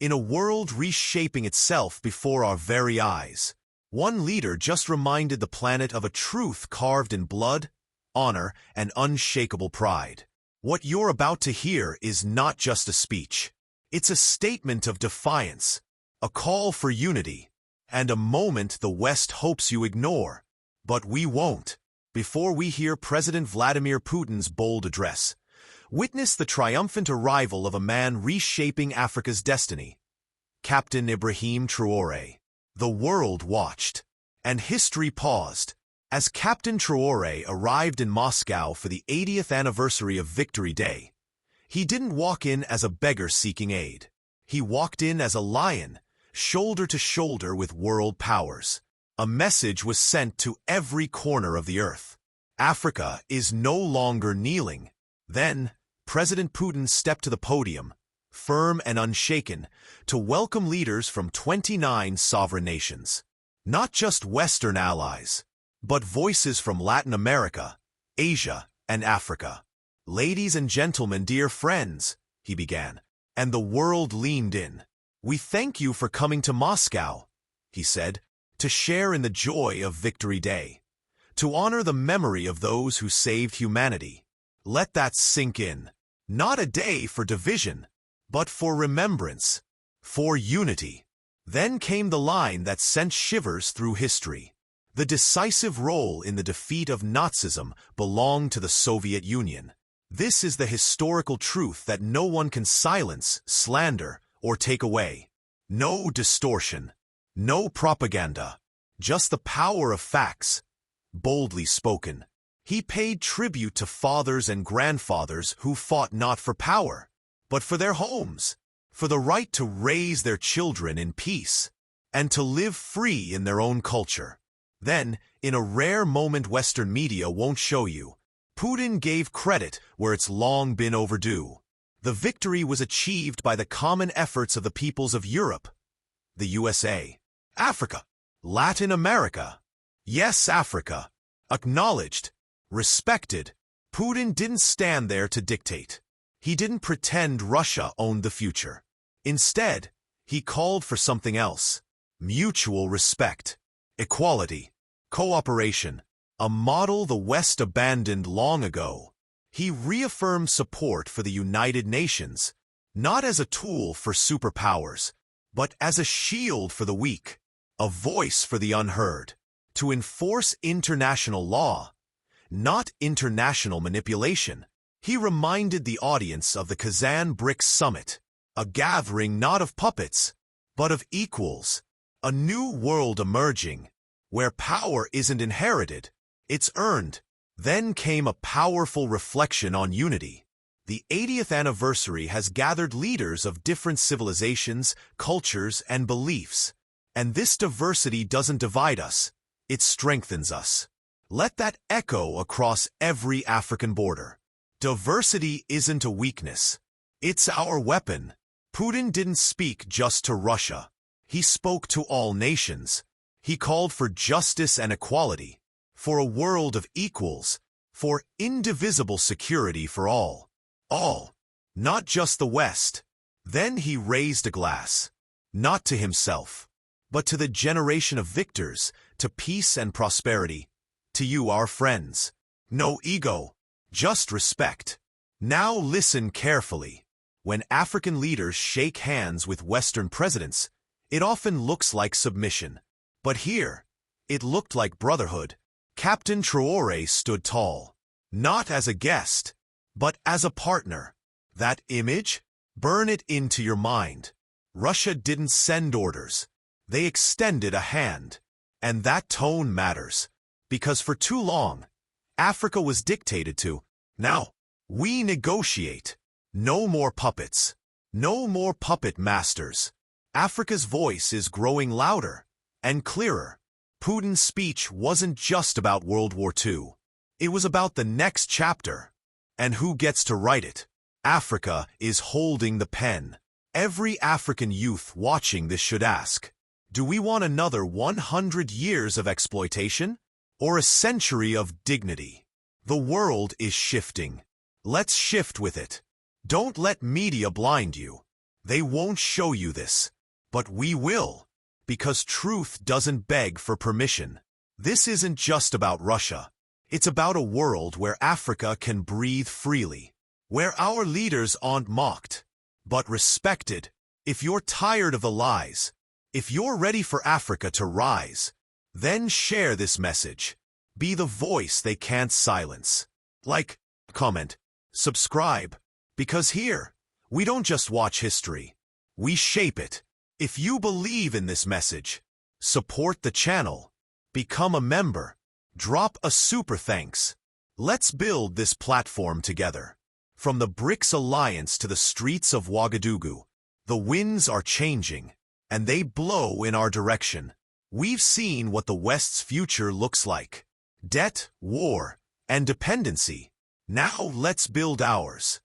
In a world reshaping itself before our very eyes, one leader just reminded the planet of a truth carved in blood, honor, and unshakable pride. What you're about to hear is not just a speech. It's a statement of defiance, a call for unity, and a moment the West hopes you ignore. But we won't. Before we hear President Vladimir Putin's bold address, witness the triumphant arrival of a man reshaping Africa's destiny, Captain Ibrahim Traoré. The world watched, and history paused, as Captain Traoré arrived in Moscow for the 80th anniversary of Victory Day. He didn't walk in as a beggar seeking aid. He walked in as a lion, shoulder to shoulder with world powers. A message was sent to every corner of the earth. Africa is no longer kneeling. Then, President Putin stepped to the podium, firm and unshaken, to welcome leaders from 29 sovereign nations. Not just Western allies, but voices from Latin America, Asia, and Africa. "Ladies and gentlemen, dear friends," he began, and the world leaned in. "We thank you for coming to Moscow," he said, "to share in the joy of Victory Day, to honor the memory of those who saved humanity." Let that sink in. Not a day for division, but for remembrance, for unity. Then came the line that sent shivers through history. The decisive role in the defeat of Nazism belonged to the Soviet Union. This is the historical truth that no one can silence, slander, or take away. No distortion. No propaganda, just the power of facts, boldly spoken. He paid tribute to fathers and grandfathers who fought not for power, but for their homes, for the right to raise their children in peace, and to live free in their own culture. Then, in a rare moment Western media won't show you, Putin gave credit where it's long been overdue. The victory was achieved by the common efforts of the peoples of Europe, the USA, Africa, Latin America. Yes, Africa. Acknowledged, respected. Putin didn't stand there to dictate. He didn't pretend Russia owned the future. Instead, he called for something else. Mutual respect, equality, cooperation, a model the West abandoned long ago. He reaffirmed support for the United Nations, not as a tool for superpowers, but as a shield for the weak, a voice for the unheard, to enforce international law, not international manipulation. He reminded the audience of the Kazan BRICS Summit, a gathering not of puppets, but of equals, a new world emerging, where power isn't inherited, it's earned. Then came a powerful reflection on unity. The 80th anniversary has gathered leaders of different civilizations, cultures, and beliefs. And this diversity doesn't divide us, it strengthens us. Let that echo across every African border. Diversity isn't a weakness. It's our weapon. Putin didn't speak just to Russia. He spoke to all nations. He called for justice and equality, for a world of equals, for indivisible security for all. All, not just the West. Then he raised a glass, not to himself, but to the generation of victors, to peace and prosperity, to you, our friends. No ego, just respect. Now listen carefully. When African leaders shake hands with Western presidents, it often looks like submission. But here, it looked like brotherhood. Captain Traoré stood tall, not as a guest, but as a partner. That image? Burn it into your mind. Russia didn't send orders. They extended a hand. And that tone matters, because for too long, Africa was dictated to. Now, we negotiate. No more puppets. No more puppet masters. Africa's voice is growing louder and clearer. Putin's speech wasn't just about World War II. It was about the next chapter. And who gets to write it? Africa is holding the pen. Every African youth watching this should ask, do we want another 100 years of exploitation? Or a century of dignity? The world is shifting. Let's shift with it. Don't let media blind you. They won't show you this, but we will, because truth doesn't beg for permission. This isn't just about Russia. It's about a world where Africa can breathe freely, where our leaders aren't mocked, but respected. If you're tired of the lies, if you're ready for Africa to rise, then share this message. Be the voice they can't silence. Like, comment, subscribe, because here, we don't just watch history, we shape it. If you believe in this message, support the channel, become a member, drop a super thanks. Let's build this platform together. From the BRICS Alliance to the streets of Ouagadougou, the winds are changing, and they blow in our direction. We've seen what the West's future looks like. Debt, war, and dependency. Now let's build ours.